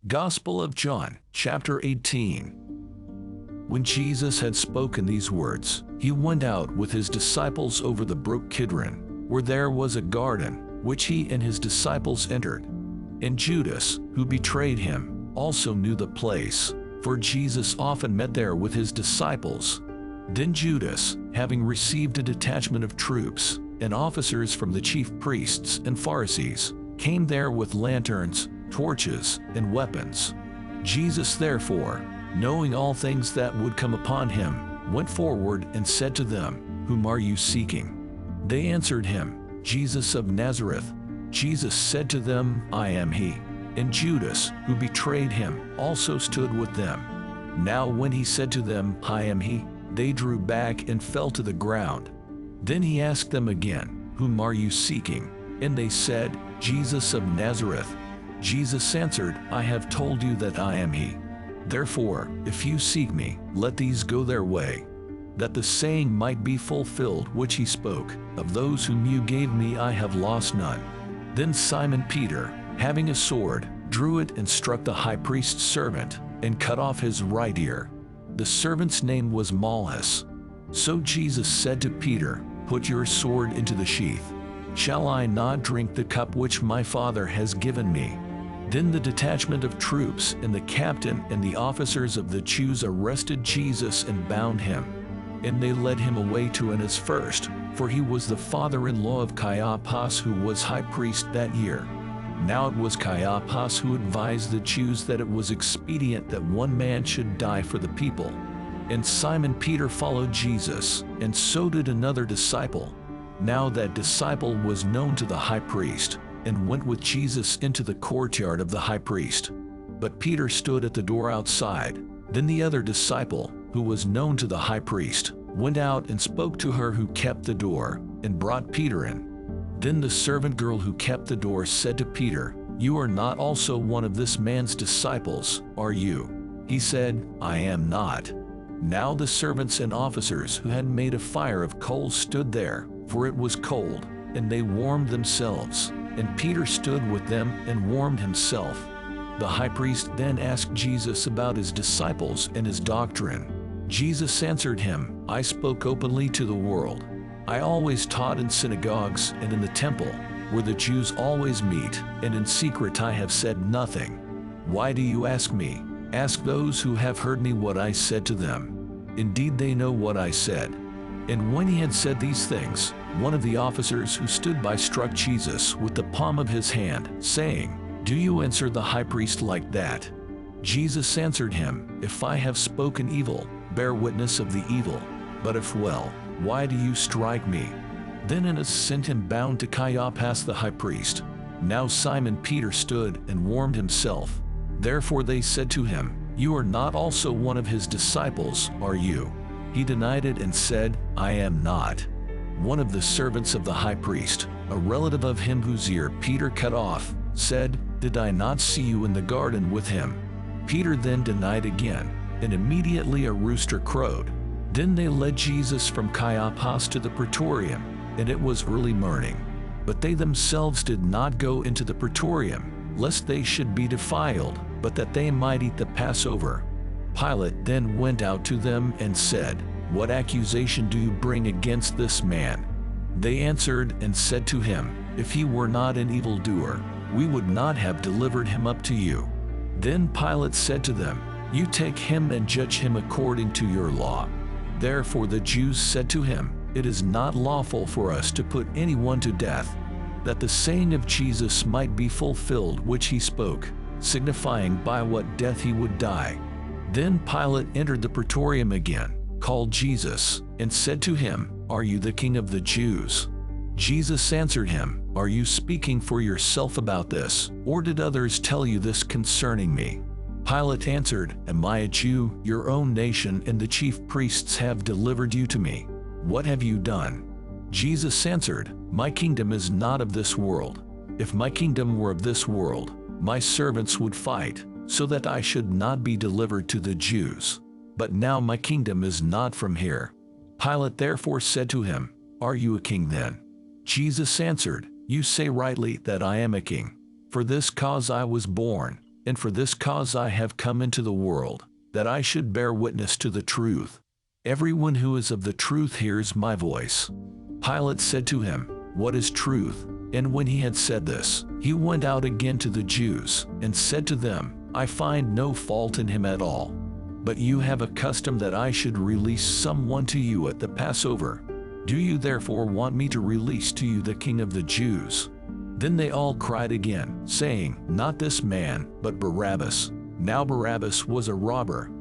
Gospel of John, chapter 18. When Jesus had spoken these words, he went out with his disciples over the Brook Kidron, where there was a garden, which he and his disciples entered. And Judas, who betrayed him, also knew the place, for Jesus often met there with his disciples. Then Judas, having received a detachment of troops and officers from the chief priests and Pharisees, came there with lanterns, torches, and weapons. Jesus therefore, knowing all things that would come upon him, went forward and said to them, "Whom are you seeking?" They answered him, "Jesus of Nazareth." Jesus said to them, "I am he." And Judas, who betrayed him, also stood with them. Now when he said to them, "I am he," they drew back and fell to the ground. Then he asked them again, "Whom are you seeking?" And they said, "Jesus of Nazareth." Jesus answered, "I have told you that I am he. Therefore, if you seek me, let these go their way, that the saying might be fulfilled which he spoke, of those whom you gave me I have lost none." Then Simon Peter, having a sword, drew it and struck the high priest's servant, and cut off his right ear. The servant's name was Malchus. So Jesus said to Peter, "Put your sword into the sheath. Shall I not drink the cup which my Father has given me?" Then the detachment of troops and the captain and the officers of the Jews arrested Jesus and bound him. And they led him away to Annas first, for he was the father-in-law of Caiaphas, who was high priest that year. Now it was Caiaphas who advised the Jews that it was expedient that one man should die for the people. And Simon Peter followed Jesus, and so did another disciple. Now that disciple was known to the high priest, and went with Jesus into the courtyard of the high priest. But Peter stood at the door outside. Then the other disciple, who was known to the high priest, went out and spoke to her who kept the door, and brought Peter in. Then the servant girl who kept the door said to Peter, "You are not also one of this man's disciples, are you?" He said, "I am not." Now the servants and officers who had made a fire of coals stood there, for it was cold, and they warmed themselves. And Peter stood with them and warmed himself. The high priest then asked Jesus about his disciples and his doctrine. Jesus answered him, "I spoke openly to the world. I always taught in synagogues and in the temple, where the Jews always meet, and in secret I have said nothing. Why do you ask me? Ask those who have heard me what I said to them. Indeed they know what I said." And when he had said these things, one of the officers who stood by struck Jesus with the palm of his hand, saying, "Do you answer the high priest like that?" Jesus answered him, "If I have spoken evil, bear witness of the evil. But if well, why do you strike me?" Then Annas sent him bound to Caiaphas the high priest. Now Simon Peter stood and warmed himself. Therefore they said to him, "You are not also one of his disciples, are you?" He denied it and said, "I am not." One of the servants of the high priest, a relative of him whose ear Peter cut off, said, "Did I not see you in the garden with him?" Peter then denied again, and immediately a rooster crowed. Then they led Jesus from Caiaphas to the praetorium, and it was early morning. But they themselves did not go into the praetorium, lest they should be defiled, but that they might eat the Passover. Pilate then went out to them and said, "What accusation do you bring against this man?" They answered and said to him, "If he were not an evildoer, we would not have delivered him up to you." Then Pilate said to them, "You take him and judge him according to your law." Therefore the Jews said to him, "It is not lawful for us to put anyone to death," that the saying of Jesus might be fulfilled which he spoke, signifying by what death he would die. Then Pilate entered the praetorium again, called Jesus, and said to him, "Are you the king of the Jews?" Jesus answered him, "Are you speaking for yourself about this, or did others tell you this concerning me?" Pilate answered, "Am I a Jew? Your own nation and the chief priests have delivered you to me. What have you done?" Jesus answered, "My kingdom is not of this world. If my kingdom were of this world, my servants would fight, so that I should not be delivered to the Jews. But now my kingdom is not from here." Pilate therefore said to him, "Are you a king then?" Jesus answered, "You say rightly that I am a king. For this cause I was born, and for this cause I have come into the world, that I should bear witness to the truth. Everyone who is of the truth hears my voice." Pilate said to him, "What is truth?" And when he had said this, he went out again to the Jews, and said to them, "I find no fault in him at all. But you have a custom that I should release someone to you at the Passover. Do you therefore want me to release to you the King of the Jews?" Then they all cried again, saying, "Not this man, but Barabbas." Now Barabbas was a robber,